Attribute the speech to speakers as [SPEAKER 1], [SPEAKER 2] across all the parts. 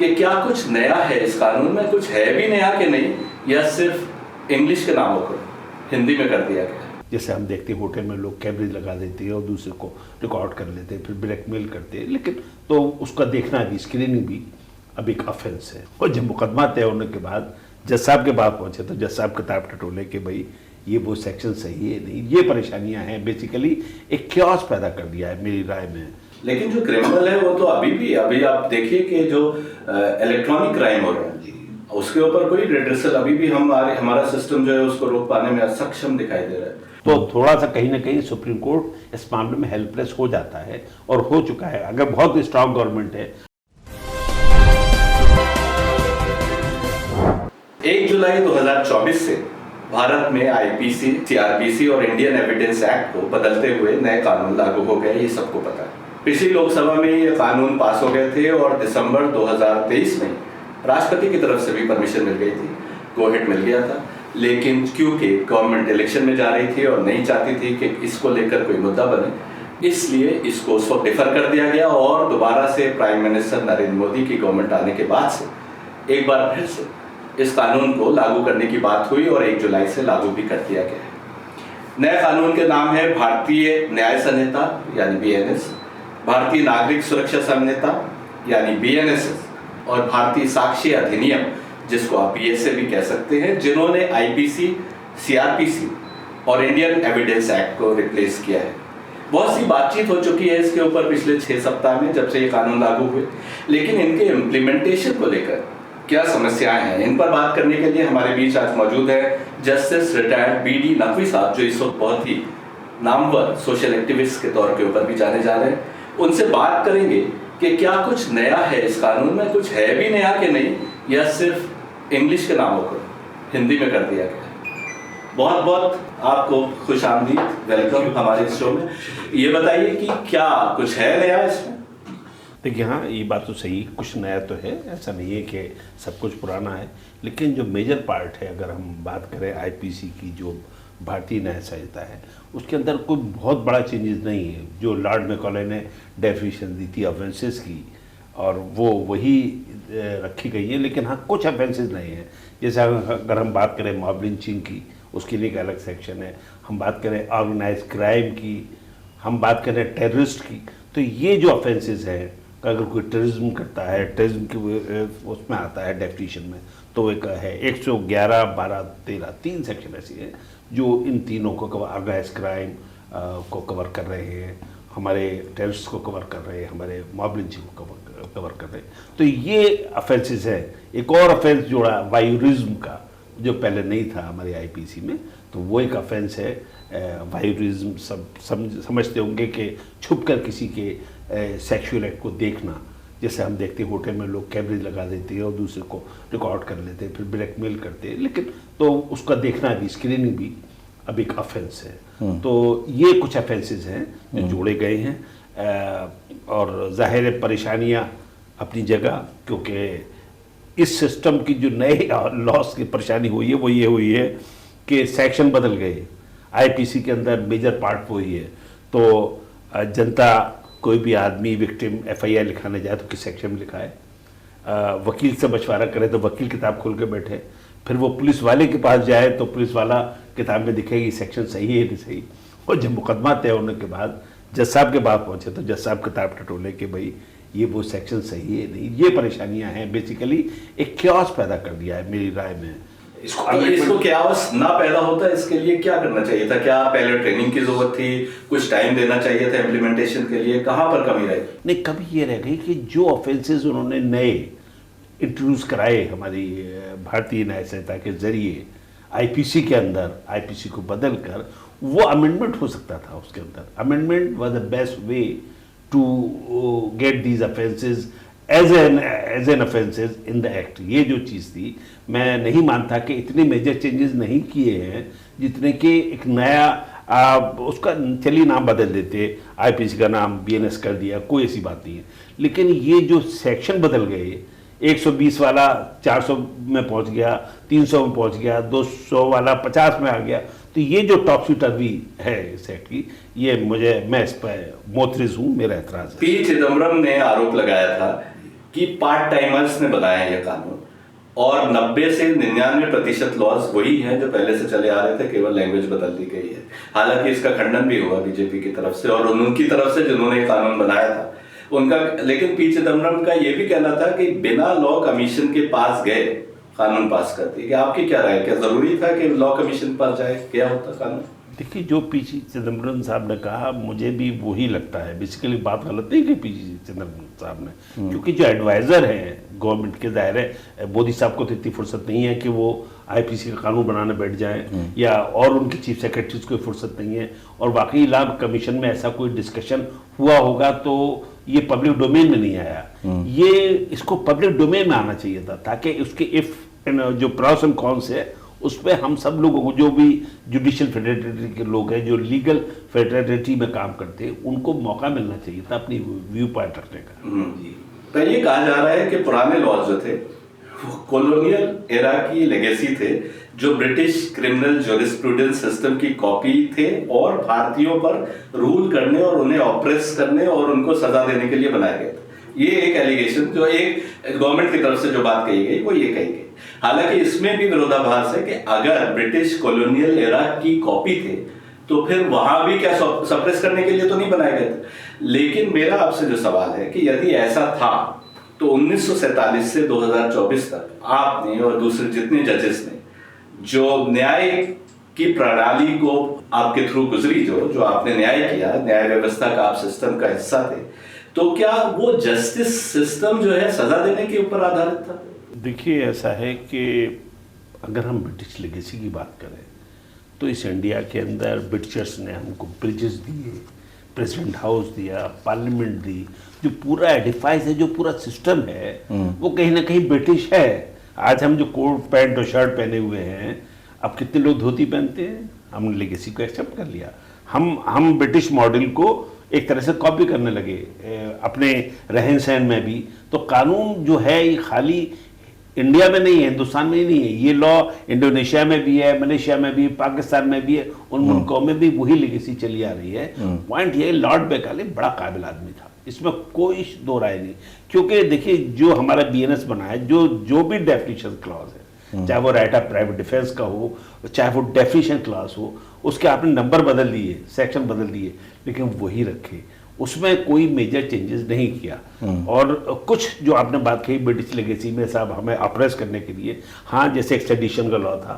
[SPEAKER 1] कि क्या कुछ नया है इस कानून में, कुछ है भी नया कि नहीं, या सिर्फ इंग्लिश के नामों को हिंदी में कर दिया गया।
[SPEAKER 2] जैसे हम देखते हैं होटल में लोग कैमरे लगा देते हैं और दूसरे को रिकॉर्ड कर लेते हैं, फिर ब्लैकमेल करते हैं, लेकिन तो उसका देखना भी, स्क्रीनिंग भी अब एक ऑफेंस है। और जब मुकदमा तय होने के बाद जज साहब के पास पहुंचे तो जज साहब किताब टटोले कि भाई ये वो सेक्शन सही है नहीं, ये परेशानियां हैं, बेसिकली एक क्योस पैदा कर दिया है मेरी राय में।
[SPEAKER 1] लेकिन जो क्रिमिनल है वो तो अभी आप देखिए कि जो इलेक्ट्रॉनिक क्राइम हो रहा है उसके ऊपर कोई रिड्रेसल अभी भी हमारा सिस्टम जो है उसको रोक पाने में असक्षम दिखाई दे रहा है।
[SPEAKER 2] तो थोड़ा सा कहीं ना कहीं सुप्रीम कोर्ट इस मामले में हेल्पलेस हो जाता है और हो चुका है। अगर बहुत स्ट्रांग गवर्नमेंट है।
[SPEAKER 1] 1 जुलाई 2024 से भारत में आईपीसी, सीआरपीसी और इंडियन एविडेंस एक्ट को बदलते हुए नए कानून लागू हो गए, ये सबको पता है। पिछली लोकसभा में ये कानून पास हो गए थे और दिसंबर 2023 में राष्ट्रपति की तरफ से भी परमिशन मिल गई थी, गो अहेड मिल गया था। लेकिन क्योंकि गवर्नमेंट इलेक्शन में जा रही थी और नहीं चाहती थी कि इसको लेकर कोई मुद्दा बने, इसलिए इसको उस वक्त डिफर कर दिया गया और दोबारा से प्राइम मिनिस्टर नरेंद्र मोदी की गवर्नमेंट आने के बाद से एक बार फिर से इस कानून को लागू करने की बात हुई और 1 जुलाई से लागू भी कर दिया गया है। नए कानून के नाम है भारतीय न्याय संहिता यानी बीएनएस, भारतीय नागरिक सुरक्षा संहिता यानी बीएनएसएस और भारतीय साक्ष्य अधिनियम जिसको आप पीएसए भी कह सकते हैं, जिन्होंने आईपीसी, सीआरपीसी और इंडियन एविडेंस एक्ट को रिप्लेस किया है। बहुत सी बातचीत हो चुकी है इसके ऊपर पिछले 6 सप्ताह में जब से ये कानून लागू हुए, लेकिन इनके इम्प्लीमेंटेशन को लेकर क्या समस्याएं हैं, इन पर बात करने के लिए हमारे बीच आज मौजूद है जस्टिस रिटायर्ड बीडी नकवी साहब, जो इस वक्त बहुत ही नामवर सोशल एक्टिविस्ट के तौर के ऊपर भी जाने जा रहे हैं। उनसे बात करेंगे कि क्या कुछ नया है इस कानून में, कुछ है भी नया कि नहीं, या सिर्फ इंग्लिश के नामों को हिंदी में कर दिया गया। बहुत बहुत आपको खुश आमदीद, वेलकम हमारे शो में। ये बताइए कि क्या कुछ है नया इसमें?
[SPEAKER 2] देखिए हाँ, ये बात तो सही, कुछ नया तो है, ऐसा नहीं है कि सब कुछ पुराना है, लेकिन जो मेजर पार्ट है, अगर हम बात करें आईपीसी की, जो भारतीय न्याय संहिता है, उसके अंदर कोई बहुत बड़ा चेंजेस नहीं है। जो लॉर्ड मैकॉले ने डेफिनेशन दी थी ऑफेंसेस की, और वो वही रखी गई है, लेकिन हाँ कुछ ऑफेंसेस नहीं हैं। जैसे अगर हम बात करें मॉब लिंचिंग की, उसके लिए एक अलग सेक्शन है। हम बात करें ऑर्गेनाइज क्राइम की, हम बात करें टेररिस्ट की, तो ये जो ऑफेंसेस हैं, अगर कोई टेररिज्म करता है, टेररिज्म की उसमें आता है डेफिनेशन में, तो एक है 111, 12, 13, 3 सेक्शन ऐसी है जो इन तीनों को कवर, ऑर्गेनाइज क्राइम को कवर कर रहे हैं, हमारे टेररिस्ट को कवर कर रहे हैं, हमारे मॉब लिंचिंग को कवर कर रहे हैं। तो ये ऑफेंसेस है। एक और ऑफेंस जोड़ा वायरिज्म का, जो पहले नहीं था हमारे आईपीसी में, तो वो एक ऑफेंस है। वायरिज्म सब समझते होंगे कि छुपकर किसी के सेक्सुअल एक्ट को देखना, जैसे हम देखते हैं होटल में लोग कैमरे लगा देते हैं और दूसरे को रिकॉर्ड कर लेते हैं, फिर ब्लैकमेल करते हैं, लेकिन तो उसका देखना भी, स्क्रीनिंग भी अब एक ऑफेंस है। तो ये कुछ ऑफेंसेस हैं जो जोड़े गए हैं, और जाहिर है परेशानियां अपनी जगह, क्योंकि इस सिस्टम की जो नए लॉस की परेशानी हुई है वो ये हुई है कि सेक्शन बदल गए। आईपीसी के अंदर मेजर पार्ट वही है, तो जनता, कोई भी आदमी विक्टिम एफआईआर लिखाने जाए तो किस सेक्शन में लिखाए, वकील से मशवरा करे तो वकील किताब खोल के बैठे, फिर वो पुलिस वाले के पास जाए तो पुलिस वाला किताब में दिखेगी सेक्शन सही है नहीं सही। और जब मुकदमा तय होने के बाद जज साहब के पास पहुंचे तो जज साहब किताब टटोले कि भाई ये वो सेक्शन सही है नहीं, ये परेशानियां हैं, बेसिकली एक क्योस पैदा कर दिया है मेरी राय में।
[SPEAKER 1] इसको क्याओस ना पैदा होता है, इसके लिए क्या करना चाहिए था? क्या पहले ट्रेनिंग की जरूरत थी, कुछ टाइम देना चाहिए था इम्प्लीमेंटेशन के लिए? कहाँ पर कमी रही?
[SPEAKER 2] नहीं, कभी ये रह गई कि जो ऑफेंसेस उन्होंने नए इंट्रोड्यूस कराए हमारी भारतीय न्याय संहिता के जरिए आईपीसी के अंदर, आईपीसी को बदल कर वो अमेंडमेंट हो सकता था। उसके अंदर amendment was the best way to get these offences as an offences in the act. ये जो चीज़ थी, मैं नहीं मानता कि इतने मेजर चेंजेस नहीं किए हैं जितने कि एक नया उसका चलिए नाम बदल देते, आईपीसी का नाम बीएनएस कर दिया, कोई ऐसी बात नहीं है। लेकिन ये जो सेक्शन बदल गए, 120 वाला 400 में पहुंच गया, 300 में पहुंच गया, 200 वाला 50 में आ गया, तो ये जो टॉपसी टर्वी है इस एक्ट की, ये मैं इस पर मोतरिज हूँ, मेरा एतराज़ है।
[SPEAKER 1] पी चिदम्बरम ने आरोप लगाया था कि पार्ट टाइमर्स ने बनाया ये कानून, और 90 से 99% लॉज वही हैं जो पहले से चले आ रहे थे, केवल लैंग्वेज बदल दी गई है। हालांकि इसका खंडन भी हुआ बीजेपी की तरफ से और उनकी तरफ से जिन्होंने ये कानून बनाया था उनका, लेकिन पी चिदम्बरम का ये भी कहना था कि बिना लॉ कमीशन के पास गए कानून पास कर दिए। आपकी क्या राय, क्या जरूरी था कि लॉ कमीशन पास जाए, क्या होता कानून?
[SPEAKER 2] देखिए, जो पी चिदम्बरम साहब ने कहा मुझे भी वही लगता है। बेसिकली बात गलत नहीं कि पी चिदम्बरम साहब ने, क्योंकि जो एडवाइज़र हैं गवर्नमेंट के, ज़ाहिर है मोदी साहब को तो इतनी फुर्सत नहीं है कि वो आईपीसी का कानून बनाने बैठ जाएं, या और उनके चीफ सेक्रेटरीज को फुर्सत नहीं है। और वाकई लॉ कमीशन में ऐसा कोई डिस्कशन हुआ होगा तो ये पब्लिक डोमेन में नहीं आया। ये इसको पब्लिक डोमेन में आना चाहिए था, ताकि उसके इफ जो प्रॉस एंड कॉन्स है उस पर हम सब लोगों को, जो भी जुडिशियल फेडरेटरी के लोग हैं, जो लीगल फेडरेटरी में काम करते हैं, उनको मौका मिलना चाहिए था अपनी व्यू पॉइंट रखने का।
[SPEAKER 1] जी, तो ये कहा जा रहा है कि पुराने लॉज जो थे वो कॉलोनियल एरा की लेगेसी थे, जो ब्रिटिश क्रिमिनल ज्यूरिस्प्रूडेंस सिस्टम की कॉपी थे और भारतीयों पर रूल करने और उन्हें ऑप्रेस करने और उनको सजा देने के लिए बनाए गए थे। ये एक एलिगेशन जो एक गवर्नमेंट की तरफ से जो बात कही गई वो ये कही गई। हालांकि इसमें भी विरोधाभास है कि अगर ब्रिटिश कॉलोनियल एरा की कॉपी थे तो फिर वहां भी क्या सप्रेस करने के लिए तो नहीं बनाए गए थे। लेकिन मेरा आपसे जो सवाल है कि यदि ऐसा था तो 1947 से 2024 तक आपने और दूसरे जितने जजेस ने जो न्याय की प्रणाली को आपके थ्रू गुजरी, जो आपने न्याय किया, न्याय व्यवस्था का आप सिस्टम का हिस्सा थे, तो क्या वो जस्टिस सिस्टम जो है सजा देने के ऊपर आधारित था?
[SPEAKER 2] देखिए, ऐसा है कि अगर हम ब्रिटिश लेगेसी की बात करें तो इस इंडिया के अंदर ब्रिटिशर्स ने हमको ब्रिजेस दिए, प्रेसिडेंट हाउस दिया, पार्लियामेंट दी, जो पूरा एडिफाइस है, जो पूरा सिस्टम है वो कहीं ना कहीं ब्रिटिश है। आज हम जो कोट पैंट और शर्ट पहने हुए हैं, अब कितने लोग धोती पहनते हैं? हमने लेगेसी को एक्सेप्ट कर लिया। हम ब्रिटिश मॉडल को एक तरह से कॉपी करने लगे अपने रहन सहन में भी। तो कानून जो है ये खाली इंडिया में नहीं है, हिंदुस्तान में ही नहीं है, ये लॉ इंडोनेशिया में भी है, मलेशिया में भी, पाकिस्तान में भी है, उन मुल्कों में भी वही लेगेसी चली आ रही है। पॉइंट ये, लॉर्ड बेकाले बड़ा काबिल आदमी था, इसमें कोई दो राय नहीं। क्योंकि देखिए, जो हमारा बीएनएस बना है, जो भी डेफिनेशन क्लॉज है, चाहे वो राइट ऑफ प्राइवेट डिफेंस का हो, चाहे वो डेफिनेशन क्लॉज हो, उसके आपने नंबर बदल दिए, सेक्शन बदल दिए, लेकिन वही रखे, उसमें कोई मेजर चेंजेस नहीं किया। और कुछ जो आपने बात कही ब्रिटिश लेगेसी में साहब हमें अप्रेस करने के लिए, हाँ, जैसे एक्सट्रेडिशन का लॉ था,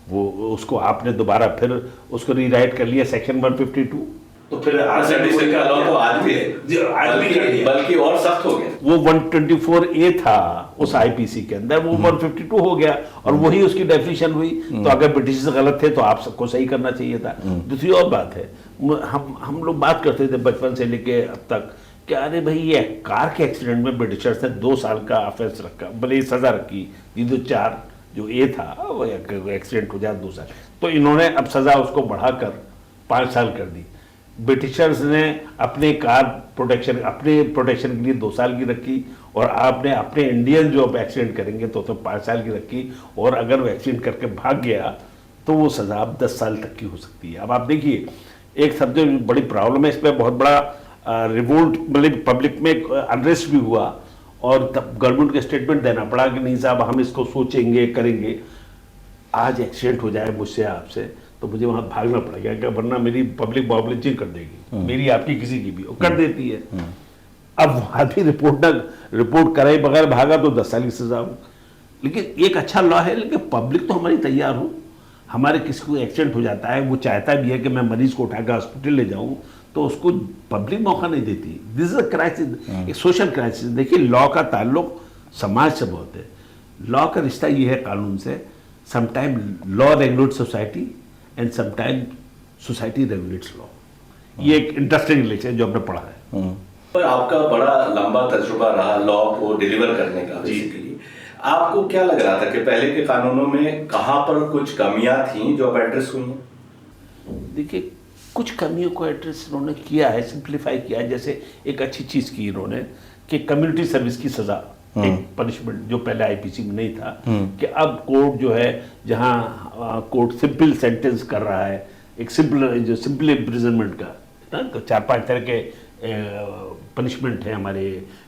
[SPEAKER 2] वो उसको आपने दोबारा फिर उसको रीराइट कर लिया, सेक्शन 152।
[SPEAKER 1] तो फिर एक्सट्रेडिशन का लॉ तो आज भी है, बल्कि और सख्त हो गया।
[SPEAKER 2] वो 124A था उस आईपीसी के अंदर, वो 152 हो गया और वही उसकी डेफिनेशन हुई। तो अगर ब्रिटिश गलत थे तो आप सबको सही करना चाहिए था। दूसरी और बात है, हम लोग बात करते थे बचपन से लेके अब तक कि अरे भाई, ये कार के एक्सीडेंट में ब्रिटिशर्स ने 2 साल का ऑफेंस रखा, भले ही सजा रखी, ये जो 4 जो ए था वो एक्सीडेंट हो जाए 2 साल, तो इन्होंने अब सजा उसको बढ़ाकर 5 साल कर दी। ब्रिटिशर्स ने अपने कार प्रोटेक्शन, अपने प्रोटेक्शन के लिए 2 साल की रखी, और आपने अपने इंडियन जो अब एक्सीडेंट करेंगे तो 5 साल की रखी, और अगर वो एक्सीडेंट करके भाग गया तो वो सज़ा अब 10 साल तक की हो सकती है। अब आप देखिए, एक सबसे बड़ी प्रॉब्लम है, इस पर बहुत बड़ा रिवोल्ट, मतलब पब्लिक में अनरेस्ट भी हुआ, और तब गवर्नमेंट को स्टेटमेंट देना पड़ा कि नहीं साहब, हम इसको सोचेंगे, करेंगे। आज एक्सीडेंट हो जाए मुझसे आपसे तो मुझे वहाँ भागना पड़ेगा, क्या, वरना मेरी पब्लिक मोबिलिटी कर देगी, मेरी आपकी किसी की भी, वो कर देती है। अब आदमी रिपोर्ट करे बगैर भागा तो 10 साल की सजा हो। लेकिन एक अच्छा लॉ है, लेकिन पब्लिक तो हमारी तैयार हो। हमारे किसी को एक्सीडेंट हो जाता है, वो चाहता भी है कि मैं मरीज को उठाकर हॉस्पिटल ले जाऊं, तो उसको पब्लिक मौका नहीं देती। दिस इज अ क्राइसिस, एक सोशल क्राइसिस। देखिए, लॉ का ताल्लुक समाज से बहुत है। लॉ का रिश्ता ये है कानून से, sometime law regulate society and sometime society regulates law. ये एक इंटरेस्टिंग रिलेशन जो हमने पढ़ा है।
[SPEAKER 1] पर आपका बड़ा लंबा तजुर्बा रहा लॉ को डिलीवर करने का। बेसिकली आपको क्या लग रहा था कि पहले के कानूनों में कहाँ पर कुछ कमियां थीं जो अब एड्रेस हुई हैं?
[SPEAKER 2] देखिए, कुछ कमियों को एड्रेस इन्होंने किया है, सिंप्लीफाई किया है। जैसे एक अच्छी चीज़ की इन्होंने कि कम्युनिटी सर्विस की सज़ा, एक पनिशमेंट जो पहले आईपीसी में नहीं था, कि अब कोर्ट जो है, जहाँ कोर्ट सिंपल सेंटेंस कर रहा है, एक सिंपल इम्प्रिजनमेंट का ना, तो 4-5 तरह के पनिशमेंट है हमारे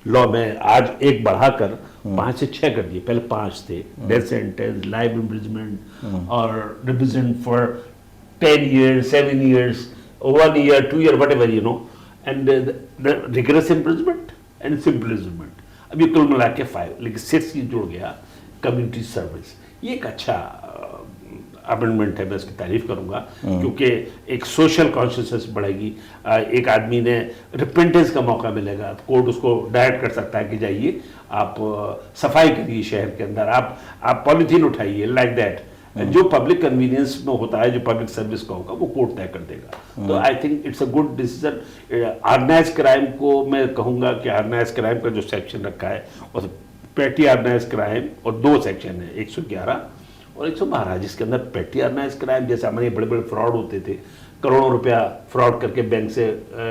[SPEAKER 2] लॉ में, आज एक बढ़ाकर 5 से 6 कर दिए। पहले 5 थे, डेथ सेंटेंस, लाइफ इम्प्रिजमेंट और represent for 10 years, 7 years, 1 year, 2 year, whatever, you know, and the rigorous imprisonment and simple imprisonment. अब ये कुल मिला के 5, लेकिन 6 ये जुड़ गया कम्युनिटी सर्विस। ये एक अच्छा अमेंडमेंट है, मैं इसकी तारीफ करूंगा, क्योंकि एक सोशल कॉन्शियसनेस बढ़ेगी। एक आदमी ने रिपेंटेंस का मौका मिलेगा, कोर्ट उसको डायरेक्ट कर सकता है कि जाइए आप सफाई करिए शहर के अंदर, आप पॉलीथीन उठाइए, लाइक दैट। जो पब्लिक कन्वीनियंस में होता है, जो पब्लिक सर्विस का होगा, वो कोर्ट तय कर देगा। तो I think it's a good decision. Organised crime को मैं कहूँगा कि ऑर्गेनाइज क्राइम का जो सेक्शन रखा है, और पेटी ऑर्गेनाइज क्राइम, और 2 सेक्शन है, 111 और 112, जिसके अंदर पेटी ऑर्गेनाइज क्राइम, जैसे हमारे बड़े बड़े फ्रॉड होते थे, करोड़ों रुपया फ्रॉड करके बैंक से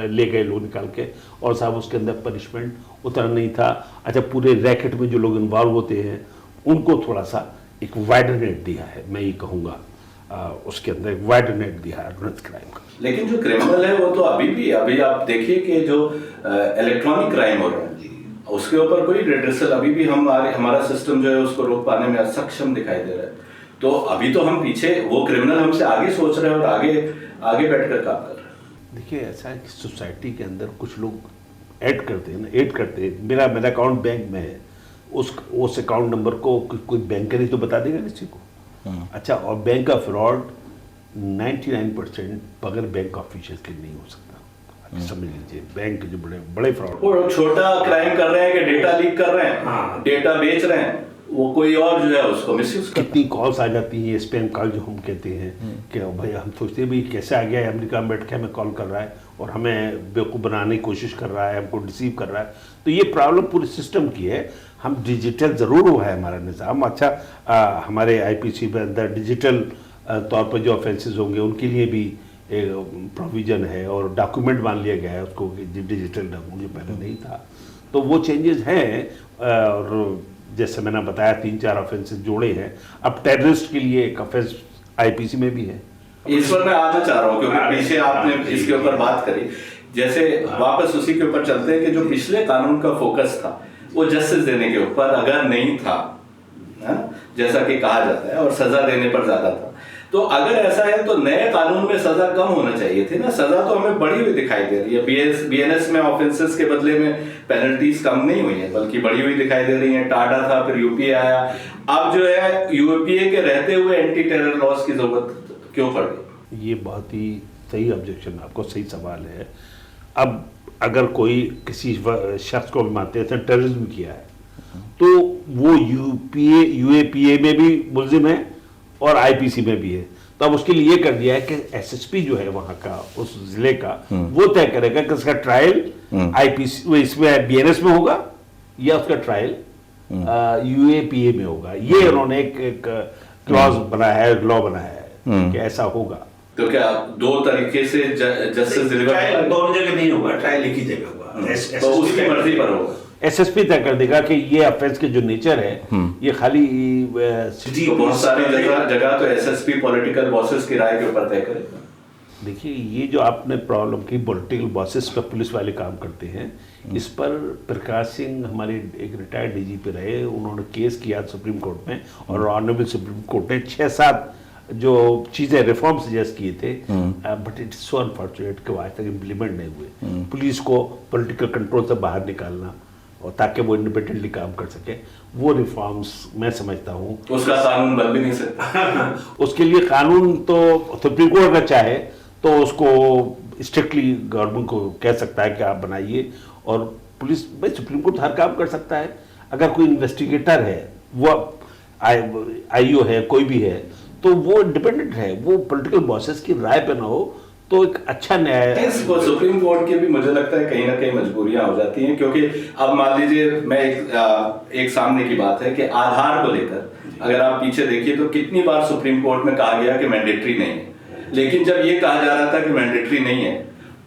[SPEAKER 2] ले गए लोग निकाल के, और साहब उसके अंदर पनिशमेंट उतना नहीं था। अच्छा, पूरे रैकेट में जो लोग इन्वॉल्व होते हैं उनको थोड़ा सा एक वाइडर नेट दिया है, मैं ये कहूँगा, उसके अंदर एक वाइडर नेट दिया है ऑर्गेनाइज क्राइम का।
[SPEAKER 1] लेकिन जो क्रिमिनल है वो तो अभी आप देखिए कि जो इलेक्ट्रॉनिक क्राइम हो रहा है, उसके ऊपर कोई रिड्रेसल अभी भी हमारा सिस्टम जो है उसको रोक पाने में असक्षम दिखाई दे रहा है। तो अभी तो हम पीछे, वो क्रिमिनल हमसे आगे सोच रहे हैं और आगे बैठकर काम कर रहे हैं।
[SPEAKER 2] देखिए, ऐसा है कि सोसाइटी के अंदर कुछ लोग ऐड करते हैं। मेरा अकाउंट बैंक में है, उस अकाउंट नंबर को कोई बैंकर ही तो बता देगा किसी को। अच्छा, और बैंक का फ्रॉड 99% बगैर बैंक ऑफिशियल के नहीं हो सकता। समझ लीजिए, बैंक जो बड़े फ्रॉड,
[SPEAKER 1] वो छोटा क्राइम कर रहे हैं कि डेटा लीक कर रहे हैं, डेटा बेच रहे हैं, वो कोई और जो है उसको मिसयूज कर।
[SPEAKER 2] कितनी कॉल्स आ जाती हैं, स्पैम कॉल जो हम कहते हैं, कि भाई हम सोचते हैं भाई कैसे आ गया है, अमेरिका में बैठ के हमें कॉल कर रहा है और हमें बेवकूफ़ बनाने की कोशिश कर रहा है, हमको डिसीव कर रहा है। तो ये प्रॉब्लम पूरे सिस्टम की है। हम डिजिटल ज़रूर हुआ है हमारा निज़ाम, अच्छा हमारे आईपीसी में अंदर डिजिटल तौर पर जो ऑफेंसेस होंगे उनके लिए भी प्रोविज़न है, और डॉक्यूमेंट मान लिया गया है उसको कि डिजिटल डॉक्यूमेंट जो पहले नहीं था। तो वो चेंजेस हैं, और जैसे मैंने बताया 3-4 ऑफेंसेस जोड़े हैं। अब टेररिस्ट के लिए एक ऑफेंस आईपीसी में भी है।
[SPEAKER 1] इस पर मैं आना चाह रहा हूँ, क्योंकि पीछे आपने इसके ऊपर बात करी। जैसे वापस उसी के ऊपर चलते हैं कि जो पिछले कानून का फोकस था वो जस्टिस देने के ऊपर अगर नहीं था, जैसा कि कहा जाता है, और सजा देने पर ज्यादा था, तो अगर ऐसा है तो नए कानून में सजा कम होना चाहिए थी ना। सजा तो हमें बढ़ी हुई दिखाई दे रही है। बीएनएस में ऑफेंसेस के बदले में पेनल्टीज कम नहीं हुई है, बल्कि बढ़ी हुई दिखाई दे रही है। टाडा था, फिर यूपीए आया, अब जो है यूपीए के रहते हुए एंटी टेरर लॉस की जरूरत क्यों पड़ गई?
[SPEAKER 2] ये बहुत ही सही ऑब्जेक्शन, आपको सही सवाल है। अब अगर कोई किसी शख्स को मानते हैं टेररिज्म किया है, तो वो यूएपीए में भी मुल्जिम है और आईपीसी में भी है। तो अब उसके लिए ये कर दिया है कि एसएसपी जो है वहां का, उस जिले का, वो तय करेगा कि उसका ट्रायल आईपीसी इसमें बीएनएस में होगा या उसका ट्रायल यूएपीए में होगा। ये उन्होंने एक क्लॉज बनाया है, लॉ बनाया है कि ऐसा होगा।
[SPEAKER 1] तो क्या 2 तरीके से जस्टिस डिलीवर
[SPEAKER 3] दोनों जगह नहीं होगा, ट्रायल एक ही जगह होगा,
[SPEAKER 1] तो उसकी मर्जी पर होगा।
[SPEAKER 2] एसएसपी तय कर देगा कि ये ऑफेंस के जो नेचर है, ये खाली
[SPEAKER 1] सिटी, तो बहुत सारी जगह तो एसएसपी पॉलिटिकल बॉसेस की राय के ऊपर तय करेगा।
[SPEAKER 2] देखिए, ये जो आपने प्रॉब्लम की, पॉलिटिकल बॉसेस पर पुलिस वाले काम करते हैं, इस पर प्रकाश सिंह हमारे एक रिटायर्ड डीजीपी रहे, उन्होंने केस किया सुप्रीम कोर्ट में, और ऑनरेबल सुप्रीम कोर्ट ने 6-7 जो चीज़ें रिफॉर्म सजेस्ट किए थे, बट इट्स सो अनफॉर्चुनेट कि वो आज तक इम्प्लीमेंट नहीं हुए। पुलिस को पॉलिटिकल कंट्रोल से बाहर निकालना, और ताकि वो इंडिपेंडेंटली काम कर सके, वो रिफॉर्म्स मैं समझता हूँ
[SPEAKER 1] उसका कानून बन भी नहीं सकता।
[SPEAKER 2] उसके लिए कानून तो सुप्रीम कोर्ट अगर चाहे तो उसको स्ट्रिक्टली गवर्नमेंट को कह सकता है कि आप बनाइए, और पुलिस भाई सुप्रीम कोर्ट हर काम कर सकता है। अगर कोई इन्वेस्टिगेटर है, वो आईओ है, कोई भी है, तो वो इंडिपेंडेंट है, वो पॉलिटिकल बॉसेस की राय पे ना हो, तो एक अच्छा न्याय।
[SPEAKER 1] सुप्रीम कोर्ट की भी मुझे लगता है कहीं ना कहीं मजबूरियां हो जाती हैं, क्योंकि अब मान लीजिए, मैं एक सामने की बात है कि आधार को लेकर अगर आप पीछे देखिए तो कितनी बार सुप्रीम कोर्ट में कहा गया कि मैंडेटरी नहीं है, लेकिन जब ये कहा जा रहा था कि मैंडेटरी नहीं है,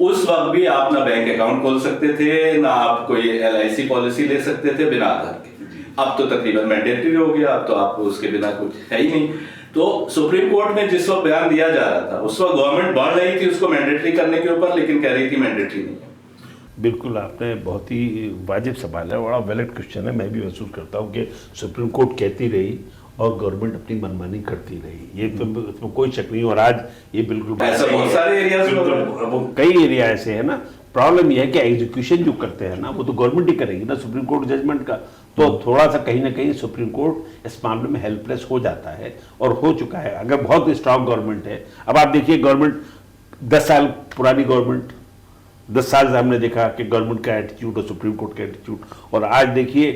[SPEAKER 1] उस वक्त भी आप ना बैंक अकाउंट खोल सकते थे, ना आप कोई LIC पॉलिसी ले सकते थे बिना आधार के। अब तो तकरीबन मैंडेटरी हो गया, अब तो आपको उसके बिना कुछ है ही नहीं। तो सुप्रीम कोर्ट में जिस वक्त बयान दिया जा रहा था, उस वक्त गवर्नमेंट बढ़ रही थी उसको मैंडेटरी करने के ऊपर, लेकिन कह रही थी मैंडेटरी नहीं है।
[SPEAKER 2] बिल्कुल, आपने बहुत ही वाजिब सवाल है, बड़ा वैलिड क्वेश्चन है। मैं भी महसूस करता हूँ कि सुप्रीम कोर्ट कहती रही और गवर्नमेंट अपनी मनमानी करती रही, ये तो इसमें कोई शक नहीं। और आज ये बिल्कुल
[SPEAKER 1] ऐसा बहुत सारे एरियाज में हो रहा है।
[SPEAKER 2] बिल्कुल, वो कई एरिया ऐसे है ना। प्रॉब्लम यह है कि एग्जीक्यूशन जो करते हैं ना, वो तो गवर्नमेंट ही करेगी ना सुप्रीम कोर्ट जजमेंट का। तो थोड़ा सा कहीं ना कहीं सुप्रीम कोर्ट इस मामले में हेल्पलेस हो जाता है और हो चुका है। अगर बहुत स्ट्रांग गवर्नमेंट है, अब आप देखिए गवर्नमेंट 10 साल पुरानी गवर्नमेंट, 10 साल से हमने देखा कि गवर्नमेंट का एटीट्यूड और सुप्रीम कोर्ट का एटीट्यूड, और आज देखिए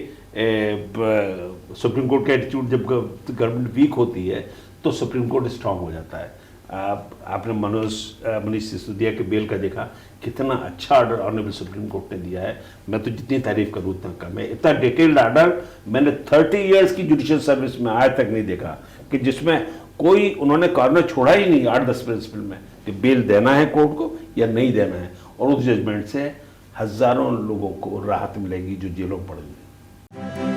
[SPEAKER 2] सुप्रीम कोर्ट का एटीट्यूड जब गवर्नमेंट वीक होती है तो सुप्रीम कोर्ट स्ट्रांग हो जाता है। आपने मनीष सिसोदिया के बेल का देखा, कितना अच्छा ऑर्डर ऑनरेबल सुप्रीम कोर्ट ने दिया है। मैं तो जितनी तारीफ करूँ उतना कम है। इतना डिटेल्ड ऑर्डर मैंने 30 इयर्स की जुडिशियल सर्विस में आज तक नहीं देखा कि जिसमें कोई उन्होंने कॉर्नर छोड़ा ही नहीं 8-10 प्रिंसिपल में कि बेल देना है कोर्ट को या नहीं देना है। और उस जजमेंट से हजारों लोगों को राहत मिलेगी जो जेलों में पड़ेंगे।